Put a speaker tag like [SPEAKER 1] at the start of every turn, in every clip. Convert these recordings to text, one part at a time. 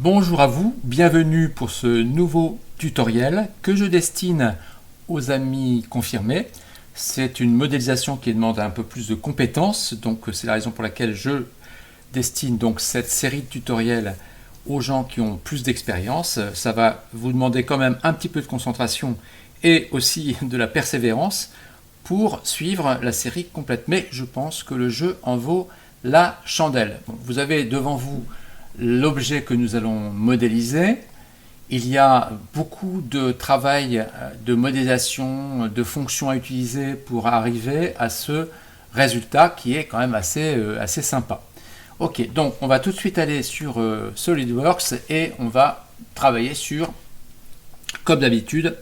[SPEAKER 1] Bonjour à vous, bienvenue pour ce nouveau tutoriel que je destine aux amis confirmés. C'est une modélisation qui demande un peu plus de compétences, donc c'est la raison pour laquelle je destine donc cette série de tutoriels aux gens qui ont plus d'expérience. Ça va vous demander quand même un petit peu de concentration et aussi de la persévérance pour suivre la série complète. Mais je pense que le jeu en vaut la chandelle. Bon, vous avez devant vous l'objet que nous allons modéliser. Il y a beaucoup de travail de modélisation, de fonctions à utiliser pour arriver à ce résultat qui est quand même assez sympa. Ok, donc on va tout de suite aller sur SolidWorks et on va travailler sur, comme d'habitude,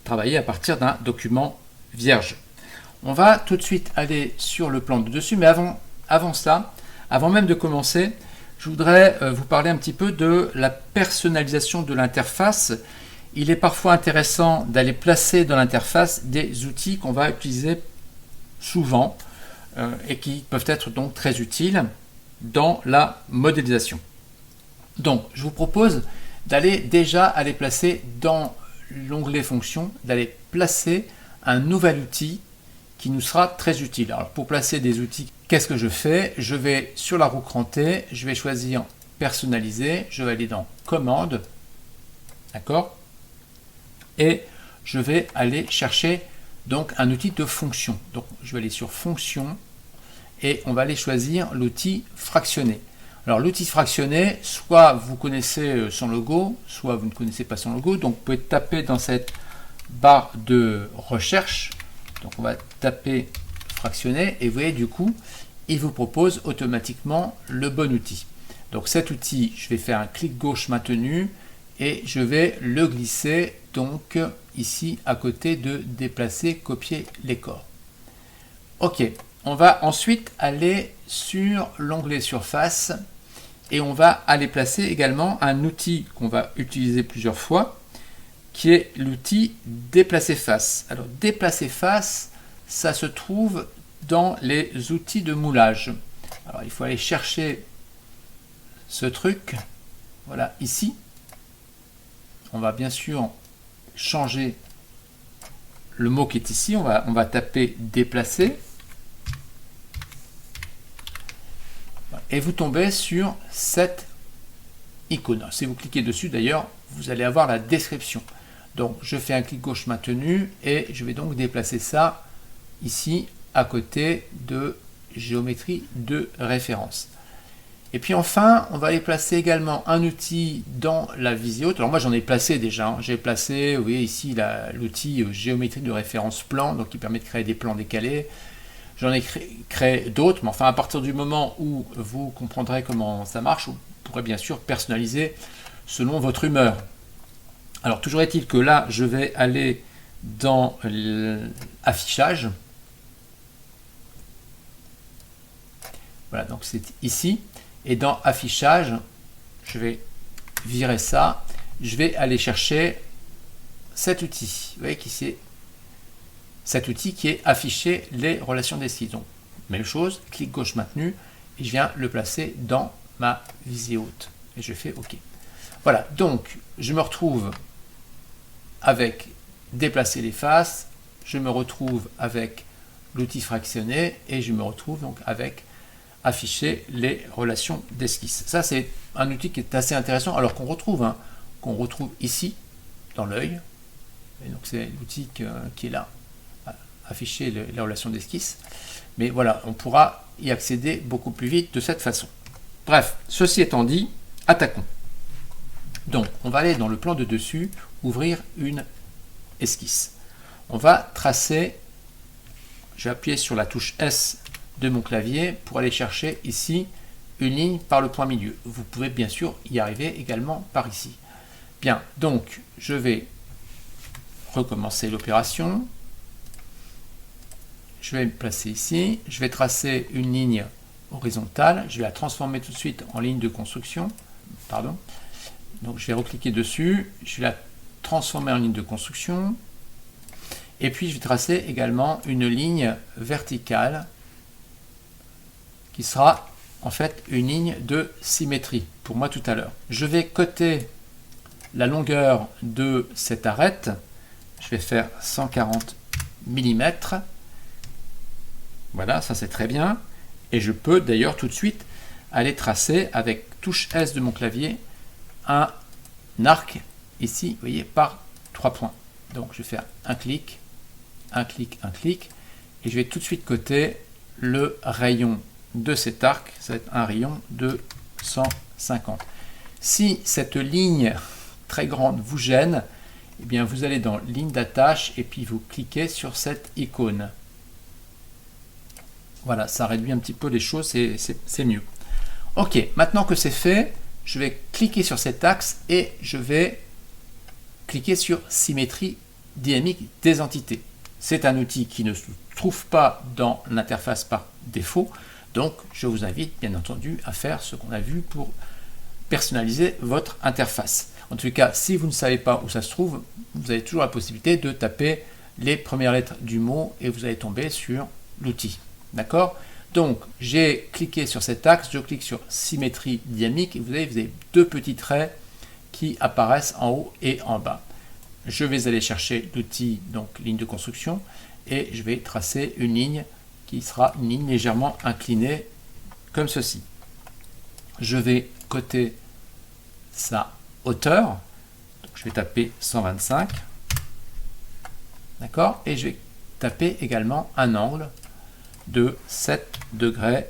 [SPEAKER 1] travailler à partir d'un document vierge. On va tout de suite aller sur le plan de dessus, mais avant ça, avant même de commencer, je voudrais vous parler un petit peu de la personnalisation de l'interface. Il est parfois intéressant d'aller placer dans l'interface des outils qu'on va utiliser souvent et qui peuvent être donc très utiles dans la modélisation. Donc, je vous propose d'aller placer dans l'onglet fonctions, d'aller placer un nouvel outil qui nous sera très utile. Alors, pour placer des outils, qu'est-ce que je fais? Je vais sur la roue crantée, je vais choisir personnaliser, je vais aller dans commande, d'accord? Et je vais aller chercher donc un outil de fonction. Donc, je vais aller sur fonction et on va aller choisir l'outil fractionner. Alors, l'outil fractionner, soit vous connaissez son logo, soit vous ne connaissez pas son logo. Donc, vous pouvez taper dans cette barre de recherche. Donc on va taper fractionner et vous voyez du coup il vous propose automatiquement le bon outil. Donc cet outil, je vais faire un clic gauche maintenu et je vais le glisser donc ici à côté de déplacer, copier les corps. Ok, on va ensuite aller sur l'onglet surface et on va aller placer également un outil qu'on va utiliser plusieurs fois, qui est l'outil déplacer face. Alors déplacer face, ça se trouve dans les outils de moulage. Alors il faut aller chercher ce truc, voilà ici. On va bien sûr changer le mot qui est ici, on va taper déplacer. Et vous tombez sur cette icône. Si vous cliquez dessus d'ailleurs, vous allez avoir la description. Donc je fais un clic gauche maintenu et je vais donc déplacer ça ici à côté de géométrie de référence. Et puis enfin, on va aller placer également un outil dans la Visio. Alors moi j'en ai placé déjà, hein. J'ai placé, vous voyez ici l'outil géométrie de référence plan, donc qui permet de créer des plans décalés. J'en ai créé d'autres, mais enfin à partir du moment où vous comprendrez comment ça marche, vous pourrez bien sûr personnaliser selon votre humeur. Alors toujours est-il que là, je vais aller dans l'affichage. Voilà, donc c'est ici. Et dans affichage, je vais virer ça. Je vais aller chercher cet outil. Vous voyez qui c'est? Cet outil qui est afficher les relations d'esquisse. Donc, même chose, clic gauche maintenu, et je viens le placer dans ma visée haute. Et je fais OK. Voilà, donc je me retrouve avec déplacer les faces, je me retrouve avec l'outil fractionner et je me retrouve donc avec afficher les relations d'esquisse. Ça c'est un outil qui est assez intéressant, alors qu'on retrouve ici dans l'œil. Et donc c'est l'outil qui est là, afficher les relations d'esquisse. Mais voilà, on pourra y accéder beaucoup plus vite de cette façon. Bref, ceci étant dit, attaquons. Donc, on va aller dans le plan de dessus, ouvrir une esquisse. On va tracer, je vais appuyer sur la touche S de mon clavier pour aller chercher ici une ligne par le point milieu. Vous pouvez bien sûr y arriver également par ici. Bien, donc je vais recommencer l'opération. Je vais me placer ici, je vais tracer une ligne horizontale, je vais la transformer tout de suite en ligne de construction. Pardon. Donc je vais recliquer dessus, je vais la transformer en ligne de construction. Et puis je vais tracer également une ligne verticale qui sera en fait une ligne de symétrie pour moi tout à l'heure. Je vais coter la longueur de cette arête. Je vais faire 140 mm. Voilà, ça c'est très bien. Et je peux d'ailleurs tout de suite aller tracer avec touche S de mon clavier un arc ici, vous voyez, par 3 points. Donc je vais faire un clic, un clic, un clic, et je vais tout de suite coter le rayon de cet arc. Ça va être un rayon de 150. Si cette ligne très grande vous gêne, eh bien vous allez dans ligne d'attache et puis vous cliquez sur cette icône. Voilà, ça réduit un petit peu les choses, c'est mieux. Ok, maintenant que c'est fait, je vais cliquer sur cet axe et je vais cliquer sur symétrie dynamique des entités. C'est un outil qui ne se trouve pas dans l'interface par défaut, donc je vous invite bien entendu à faire ce qu'on a vu pour personnaliser votre interface. En tout cas, si vous ne savez pas où ça se trouve, vous avez toujours la possibilité de taper les premières lettres du mot et vous allez tomber sur l'outil. D'accord? Donc, j'ai cliqué sur cet axe, je clique sur symétrie dynamique et vous avez deux petits traits qui apparaissent en haut et en bas. Je vais aller chercher l'outil, donc ligne de construction, et je vais tracer une ligne qui sera une ligne légèrement inclinée comme ceci. Je vais coter sa hauteur, donc je vais taper 125, d'accord, et je vais taper également un angle de 7 degrés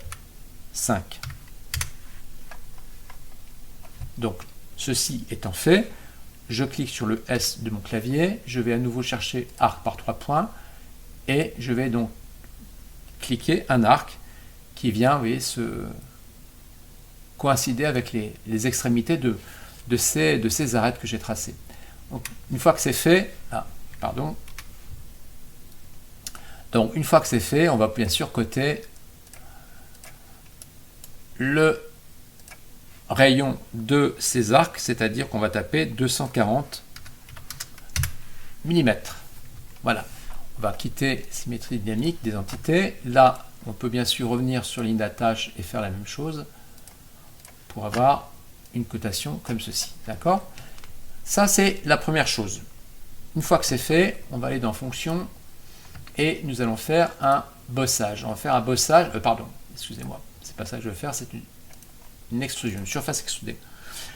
[SPEAKER 1] 5. Donc ceci étant fait, je clique sur le S de mon clavier, je vais à nouveau chercher arc par 3 points et je vais donc cliquer un arc qui vient, vous voyez, se coïncider avec les extrémités de ces arêtes que j'ai tracées. Donc, une fois que c'est fait, donc une fois que c'est fait, on va bien sûr coter le rayon de ces arcs, c'est-à-dire qu'on va taper 240 mm. Voilà, on va quitter symétrie dynamique des entités. Là, on peut bien sûr revenir sur ligne d'attache et faire la même chose pour avoir une cotation comme ceci. D'accord? Ça, c'est la première chose. Une fois que c'est fait, on va aller dans fonction et nous allons faire un bossage. On va faire un bossage, excusez-moi, c'est pas ça que je vais faire, c'est une extrusion, une surface extrudée.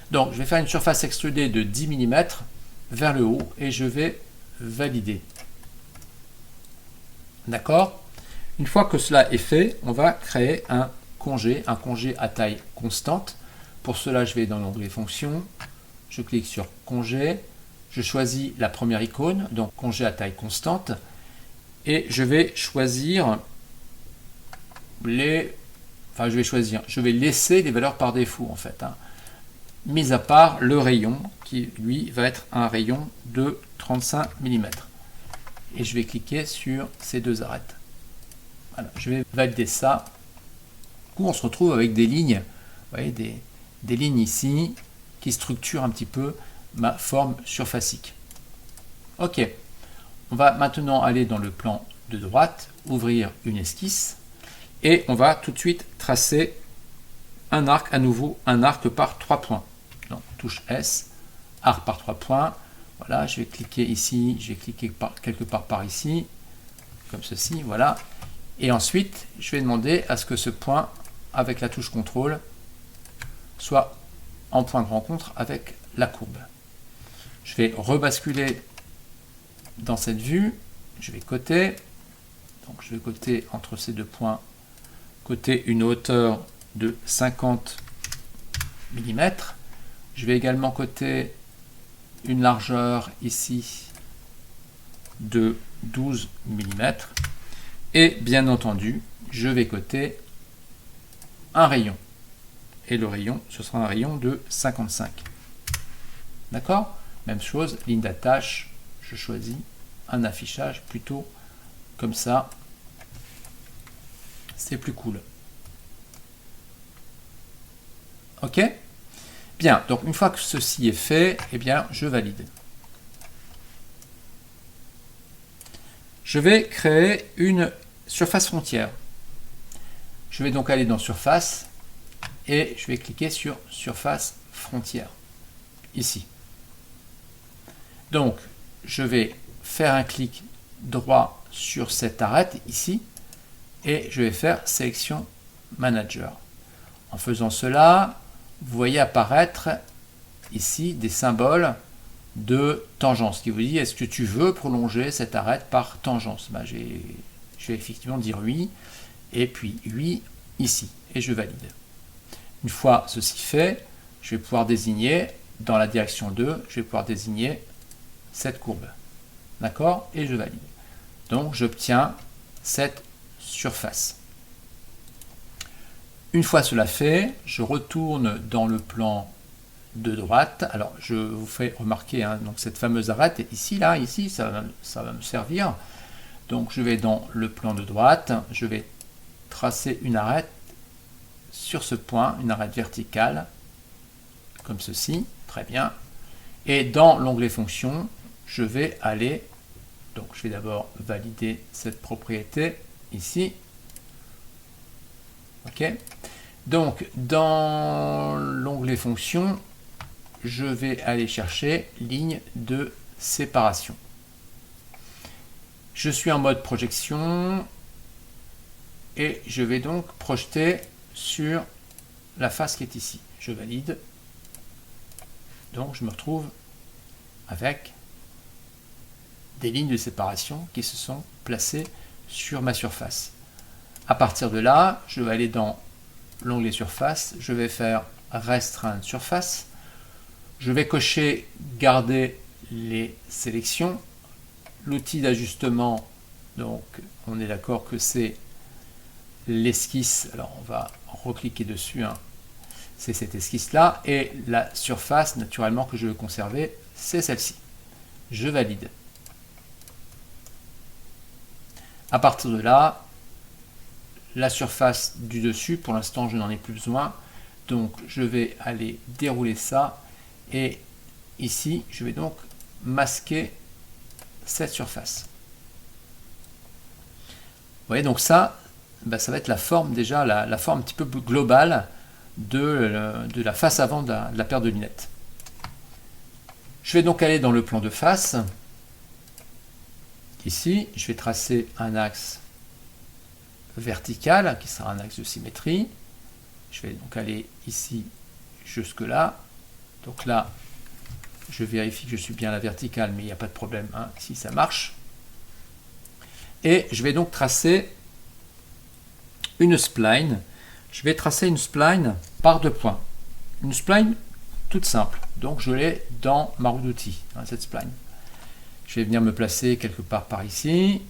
[SPEAKER 1] Donc je vais faire une surface extrudée de 10 mm vers le haut et je vais valider. D'accord? Une fois que cela est fait, on va créer un congé à taille constante. Pour cela, je vais dans l'onglet fonctions, je clique sur congé, je choisis la première icône, donc congé à taille constante, et je vais choisir je vais laisser les valeurs par défaut en fait, mis à part le rayon qui lui va être un rayon de 35 mm. Et je vais cliquer sur ces deux arêtes. Voilà, je vais valider ça. Du coup, on se retrouve avec des lignes, vous voyez, des lignes ici qui structurent un petit peu ma forme surfacique. Ok, on va maintenant aller dans le plan de droite, ouvrir une esquisse. Et on va tout de suite tracer un arc, à nouveau un arc par 3 points. Donc touche S, arc par 3 points. Voilà, je vais cliquer ici, je vais cliquer quelque part par ici, comme ceci, voilà. Et ensuite, je vais demander à ce que ce point, avec la touche CTRL, soit en point de rencontre avec la courbe. Je vais rebasculer dans cette vue, je vais coter. Donc je vais coter entre ces deux points, coter une hauteur de 50 mm. Je vais également coter une largeur ici de 12 mm. Et bien entendu, je vais coter un rayon. Et le rayon, ce sera un rayon de 55. D'accord? Même chose, ligne d'attache, je choisis un affichage plutôt comme ça. C'est plus cool. Ok? Bien, donc une fois que ceci est fait, eh bien, je valide. Je vais créer une surface frontière. Je vais donc aller dans Surface, et je vais cliquer sur surface frontière, ici. Donc, je vais faire un clic droit sur cette arête, ici, et je vais faire sélection manager. En faisant cela, vous voyez apparaître ici des symboles de tangence qui vous dit est-ce que tu veux prolonger cette arête par tangence. Ben, je vais effectivement dire oui, et puis oui ici, et je valide. Une fois ceci fait, je vais pouvoir désigner dans la direction 2, je vais pouvoir désigner cette courbe. D'accord? Et je valide. Donc j'obtiens cette surface. Une fois cela fait, je retourne dans le plan de droite. Alors je vous fais remarquer donc cette fameuse arête ici, là, ici, ça va me servir. Donc je vais dans le plan de droite, je vais tracer une arête sur ce point, une arête verticale, comme ceci, très bien. Et dans l'onglet fonction, je vais aller, donc je vais d'abord valider cette propriété ici. Ok. Donc dans l'onglet fonction, je vais aller chercher ligne de séparation. Je suis en mode projection et je vais donc projeter sur la face qui est ici. Je valide. Donc je me retrouve avec des lignes de séparation qui se sont placées sur ma surface. À partir de là, je vais aller dans l'onglet surface, je vais faire restreindre surface, je vais cocher garder les sélections, l'outil d'ajustement, donc on est d'accord que c'est l'esquisse, alors on va recliquer dessus, c'est cette esquisse là, et la surface naturellement que je veux conserver, c'est celle-ci. Je valide. À partir de là, la surface du dessus, pour l'instant je n'en ai plus besoin, donc je vais aller dérouler ça, et ici je vais donc masquer cette surface. Vous voyez, donc ça, ça va être la forme déjà, la forme un petit peu globale de la face avant de la paire de lunettes. Je vais donc aller dans le plan de face. Ici, je vais tracer un axe vertical qui sera un axe de symétrie. Je vais donc aller ici jusque là. Donc là, je vérifie que je suis bien à la verticale, mais il n'y a pas de problème, ici ça marche. Et je vais donc tracer une spline. Je vais tracer une spline par 2 points. Une spline toute simple. Donc je l'ai dans ma roue d'outils, cette spline. Je vais venir me placer quelque part par ici.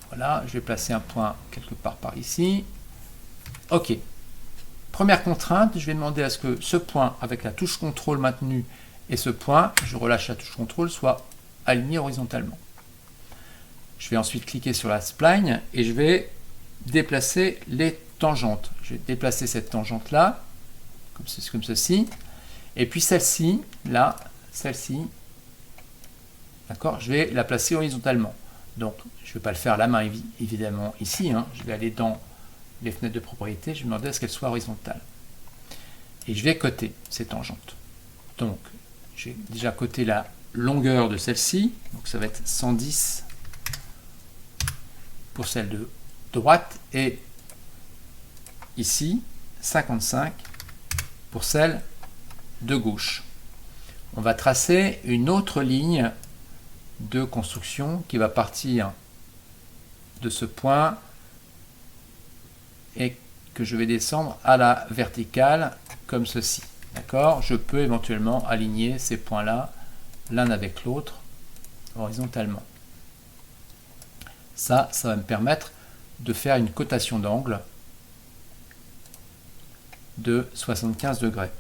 [SPEAKER 1] Voilà, je vais placer un point quelque part par ici. Ok. Première contrainte, je vais demander à ce que ce point avec la touche contrôle maintenue et ce point, je relâche la touche contrôle, soit aligné horizontalement. Je vais ensuite cliquer sur la spline et je vais déplacer les tangentes. Je vais déplacer cette tangente là, comme ceci, et puis celle-ci, là, celle-ci, d'accord, je vais la placer horizontalement. Donc, je ne vais pas le faire à la main, évidemment, ici, je vais aller dans les fenêtres de propriété, je vais demander à ce qu'elle soit horizontale. Et je vais coter ces tangentes. Donc, j'ai déjà coté la longueur de celle-ci, donc ça va être 110 pour celle de droite, et ici, 55 pour celle de gauche. On va tracer une autre ligne de construction qui va partir de ce point et que je vais descendre à la verticale comme ceci. D'accord? Je peux éventuellement aligner ces points-là l'un avec l'autre horizontalement. Ça va me permettre de faire une cotation d'angle de 75 degrés.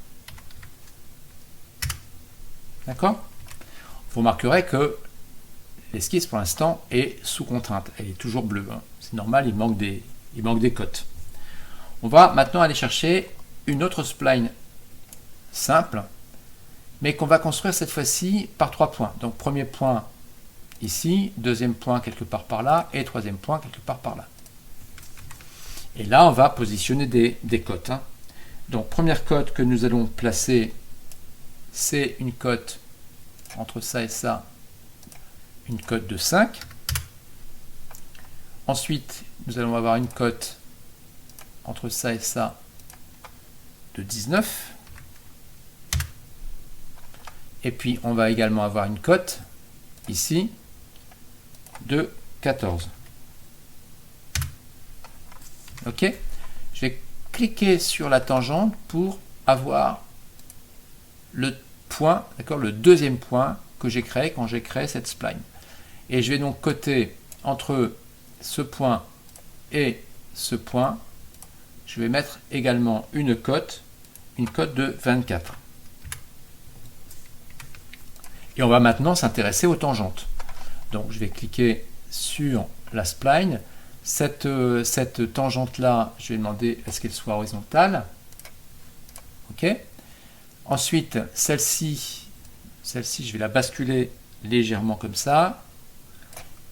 [SPEAKER 1] D'accord? Vous remarquerez que l'esquisse pour l'instant est sous contrainte. Elle est toujours bleue. C'est normal, il manque des cotes. On va maintenant aller chercher une autre spline simple, mais qu'on va construire cette fois-ci par 3 points. Donc premier point ici, deuxième point quelque part par là, et troisième point quelque part par là. Et là, on va positionner des cotes. Donc première cote que nous allons placer, c'est une cote entre ça et ça, une cote de 5. Ensuite, nous allons avoir une cote entre ça et ça de 19. Et puis, on va également avoir une cote ici de 14. OK? Je vais cliquer sur la tangente pour avoir le point, d'accord, le deuxième point que j'ai créé quand j'ai créé cette spline. Et je vais donc coter entre ce point et ce point. Je vais mettre également une cote de 24. Et on va maintenant s'intéresser aux tangentes. Donc je vais cliquer sur la spline. Cette tangente-là, je vais demander à ce qu'elle soit horizontale. OK. Ensuite, celle-ci, je vais la basculer légèrement comme ça.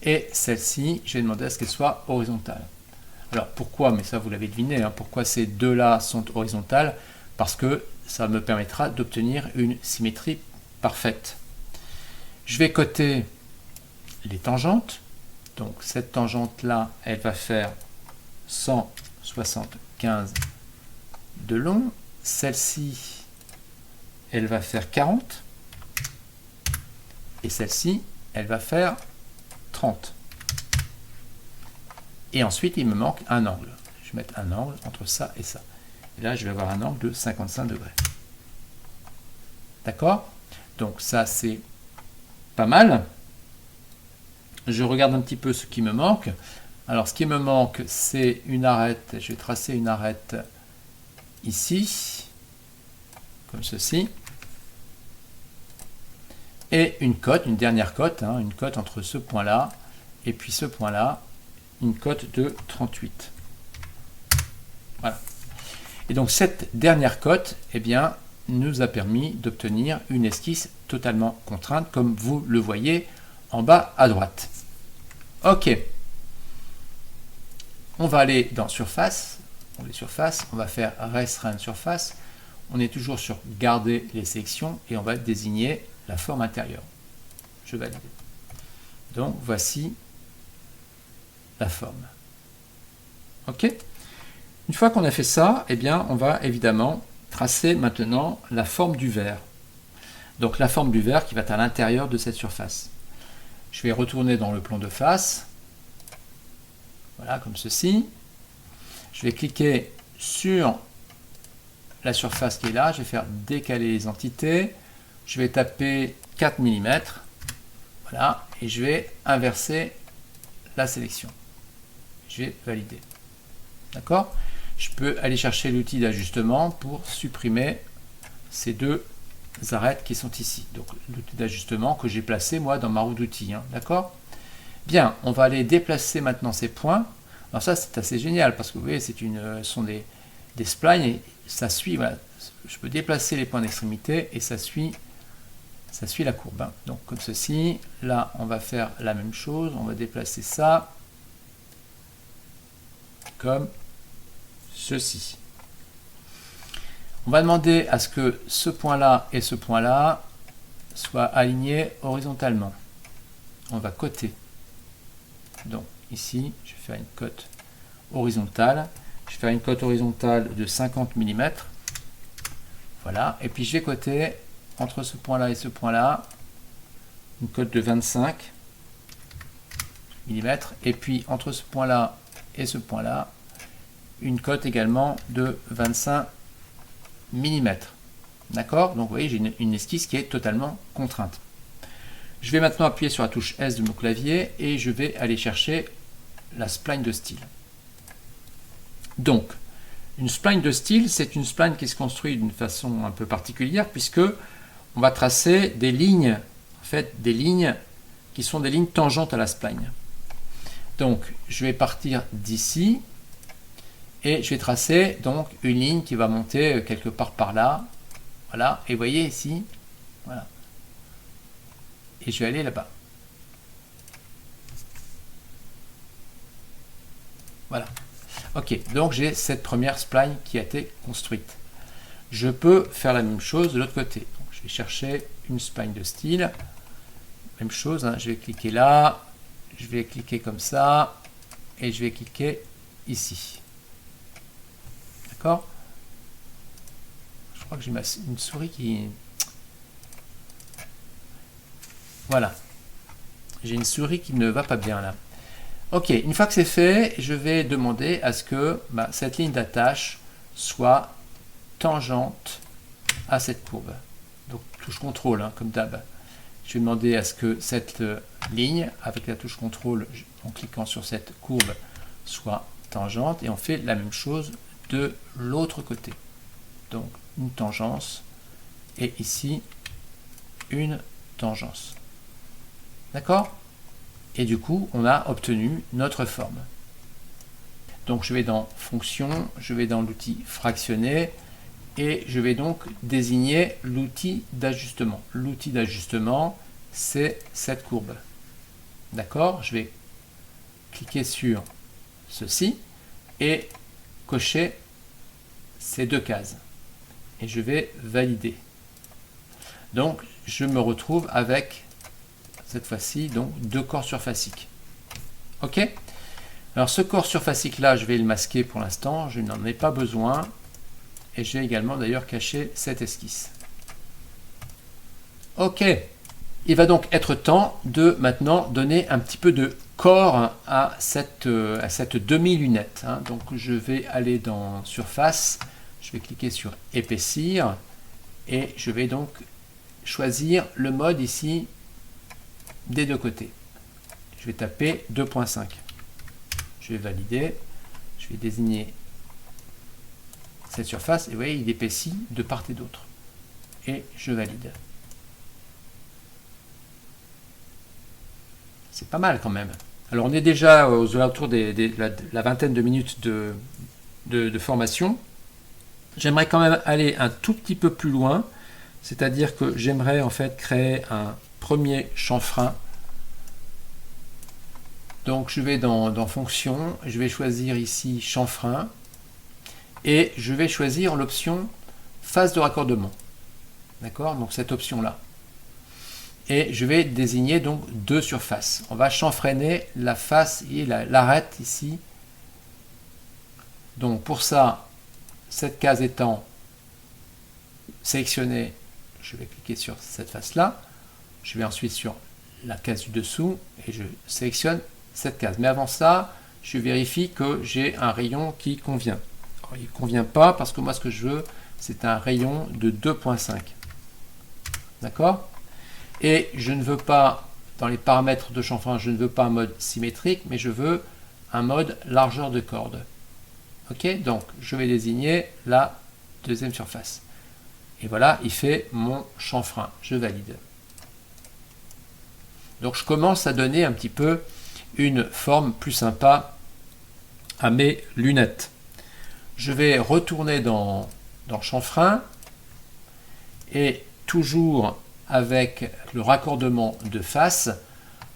[SPEAKER 1] Et celle-ci, je vais demander à ce qu'elle soit horizontale. Alors pourquoi, mais ça vous l'avez deviné, hein, pourquoi ces deux-là sont horizontales? Parce que ça me permettra d'obtenir une symétrie parfaite. Je vais coter les tangentes. Donc cette tangente-là, elle va faire 175 de long. Celle-ci, elle va faire 40. Et celle-ci, elle va faire 30. Et ensuite, il me manque un angle. Je vais mettre un angle entre ça et ça. Et là, je vais avoir un angle de 55 degrés. D'accord? Donc ça, c'est pas mal. Je regarde un petit peu ce qui me manque. Alors, ce qui me manque, c'est une arête. Je vais tracer une arête ici, comme ceci. Et une cote, une dernière cote, hein, une cote entre ce point-là et puis ce point-là, une cote de 38. Voilà. Et donc, cette dernière cote, eh bien, nous a permis d'obtenir une esquisse totalement contrainte, comme vous le voyez en bas à droite. OK. On va aller dans surface. On va faire restreindre surface. On est toujours sur garder les sélections et on va désigner la forme intérieure. Je valide. Donc, voici la forme. OK. Une fois qu'on a fait ça, eh bien, on va évidemment tracer maintenant la forme du verre. Donc la forme du verre qui va être à l'intérieur de cette surface. Je vais retourner dans le plan de face. Voilà, comme ceci. Je vais cliquer sur la surface qui est là. Je vais faire décaler les entités. Je vais taper 4 mm. Voilà. Et je vais inverser la sélection. Je vais valider. D'accord ? Je peux aller chercher l'outil d'ajustement pour supprimer ces deux arêtes qui sont ici. Donc l'outil d'ajustement que j'ai placé moi dans ma roue d'outils. Hein, d'accord ? Bien, on va aller déplacer maintenant ces points. Alors ça c'est assez génial parce que vous voyez, ce sont des splines et ça suit. Voilà, je peux déplacer les points d'extrémité et ça suit la courbe. Hein. Donc comme ceci. Là on va faire la même chose. On va déplacer ça comme ceci. On va demander à ce que ce point-là et ce point-là soient alignés horizontalement. On va coter. Donc ici, je vais faire une cote horizontale. Je vais faire une cote horizontale de 50 mm. Voilà. Et puis je vais coter entre ce point-là et ce point-là une cote de 25 mm. Et puis entre ce point-là et ce point-là, une cote également de 25 mm. D'accord? Donc vous voyez, j'ai une esquisse qui est totalement contrainte. Je vais maintenant appuyer sur la touche S de mon clavier et je vais aller chercher la spline de style. Donc, une spline de style, c'est une spline qui se construit d'une façon un peu particulière puisque on va tracer des lignes, en fait, des lignes qui sont des lignes tangentes à la spline. Donc, je vais partir d'ici. Et je vais tracer donc une ligne qui va monter quelque part par là. Voilà. Et vous voyez ici. Voilà. Et je vais aller là-bas. Voilà. Ok. Donc j'ai cette première spline qui a été construite. je peux faire la même chose de l'autre côté. Donc, je vais chercher une spine de style. Même chose, hein, je vais cliquer là, je vais cliquer comme ça, et je vais cliquer ici. D'accord? Je crois que j'ai une souris qui... Voilà. J'ai une souris qui ne va pas bien là. Ok, une fois que c'est fait, je vais demander à ce que cette ligne d'attache soit tangente à cette courbe. Donc touche CTRL, hein, comme d'hab. Je vais demander à ce que cette ligne, avec la touche CTRL, en cliquant sur cette courbe, soit tangente. Et on fait la même chose de l'autre côté. Donc une tangence et ici une tangence. D'accord? Et du coup, on a obtenu notre forme. Donc je vais dans Fonction, je vais dans l'outil Fractionner et je vais donc désigner l'outil d'ajustement. L'outil d'ajustement, c'est cette courbe. D'accord? Je vais cliquer sur ceci et cocher ces deux cases. Et je vais valider. Donc je me retrouve avec cette fois-ci donc deux corps surfaciques. Ok? Alors ce corps surfacique là, je vais le masquer pour l'instant, je n'en ai pas besoin. Et j'ai également d'ailleurs caché cette esquisse. Ok. Il va donc être temps de maintenant donner un petit peu de corps à cette demi-lunette. Hein. Donc je vais aller dans Surface, je vais cliquer sur Épaissir et je vais donc choisir le mode ici des deux côtés. Je vais taper 2.5. Je vais valider. Je vais désigner cette surface et vous voyez, il épaissit de part et d'autre. Et je valide. C'est pas mal quand même. Alors on est déjà aux alentours de la vingtaine de minutes de formation. J'aimerais quand même aller un tout petit peu plus loin. C'est-à-dire que j'aimerais en fait créer un premier chanfrein. Donc je vais dans Fonction, je vais choisir ici chanfrein et je vais choisir l'option phase de raccordement. D'accord? Donc cette option-là. Et je vais désigner donc deux surfaces. On va chanfreiner la face et l'arête ici. Donc pour ça, cette case étant sélectionnée, je vais cliquer sur cette face-là. Je vais ensuite sur la case du dessous et je sélectionne cette case. Mais avant ça, je vérifie que j'ai un rayon qui convient. Alors, il ne convient pas parce que moi, ce que je veux, c'est un rayon de 2.5. D'accord? Et je ne veux pas, dans les paramètres de chanfrein, je ne veux pas un mode symétrique, mais je veux un mode largeur de corde. Ok? Donc, je vais désigner la deuxième surface. Et voilà, il fait mon chanfrein. Je valide. Donc je commence à donner un petit peu une forme plus sympa à mes lunettes. Je vais retourner dans chanfrein et toujours avec le raccordement de face,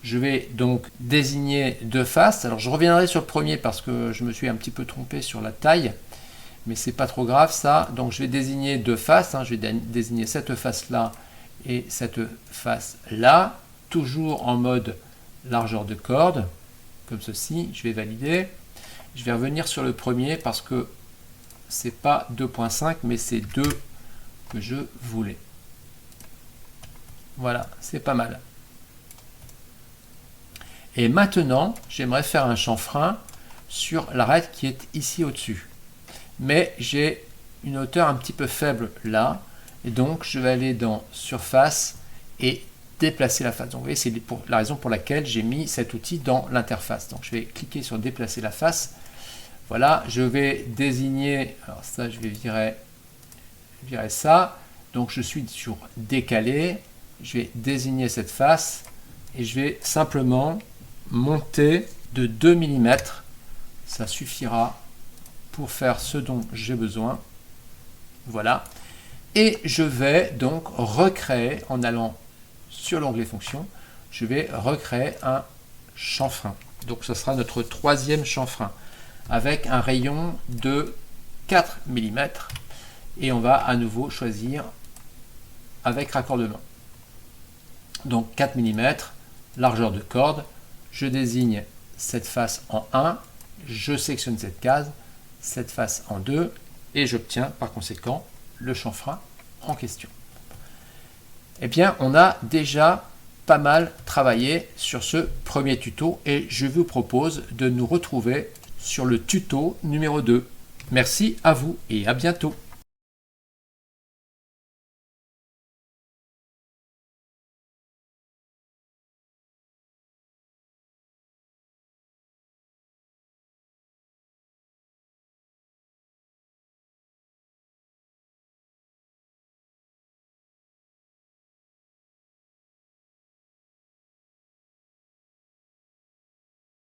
[SPEAKER 1] je vais donc désigner deux faces. Alors je reviendrai sur le premier parce que je me suis un petit peu trompé sur la taille, mais c'est pas trop grave ça. Donc je vais désigner deux faces, hein. Je vais désigner cette face là et cette face là, toujours en mode largeur de corde, comme ceci. Je vais valider. Je vais revenir sur le premier parce que c'est pas 2.5 mais c'est 2 que je voulais. Voilà, c'est pas mal. Et maintenant, j'aimerais faire un chanfrein sur l'arête qui est ici au-dessus. Mais j'ai une hauteur un petit peu faible là. Et donc, je vais aller dans Surface et déplacer la face. Donc, vous voyez, c'est la raison pour laquelle j'ai mis cet outil dans l'interface. Donc, je vais cliquer sur Déplacer la face. Voilà, je vais désigner, alors ça, je vais virer ça. Donc, je suis sur Décaler. Je vais désigner cette face et je vais simplement monter de 2 mm. Ça suffira pour faire ce dont j'ai besoin. Voilà. Et je vais donc recréer, en allant sur l'onglet Fonction, je vais recréer un chanfrein. Donc ce sera notre troisième chanfrein avec un rayon de 4 mm. et on va à nouveau choisir avec raccordement. Donc 4 mm, largeur de corde, je désigne cette face en 1, je sectionne cette case, cette face en 2 et j'obtiens par conséquent le chanfrein en question. Eh bien, on a déjà pas mal travaillé sur ce premier tuto et je vous propose de nous retrouver sur le tuto numéro 2. Merci à vous et à bientôt.